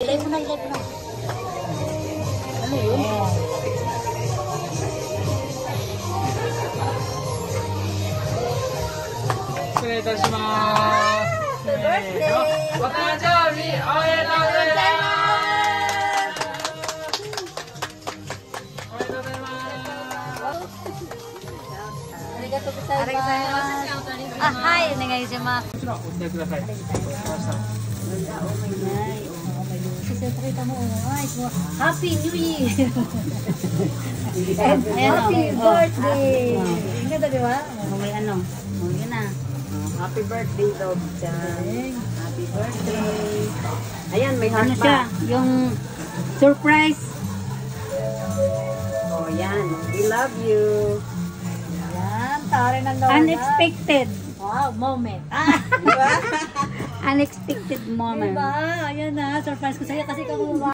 Ilay mo na, ilay mo na. Ano yun? Happy birthday! Arigatou gozaimasu. Ah, hi! Onegaishimasu. Happy New Year! Happy birthday! Ingat na, di ba? May ano? Yun na. Happy birthday, Dog-chan. Happy birthday. Ayan, may heart Ano siya? pa. Yung surprise. Oh, yan. We love you. Yan, tari ng lola. Unexpected. Wow, moment. Unexpected moment. Diba? Ayan na, surprise ko sa'yo kasi kung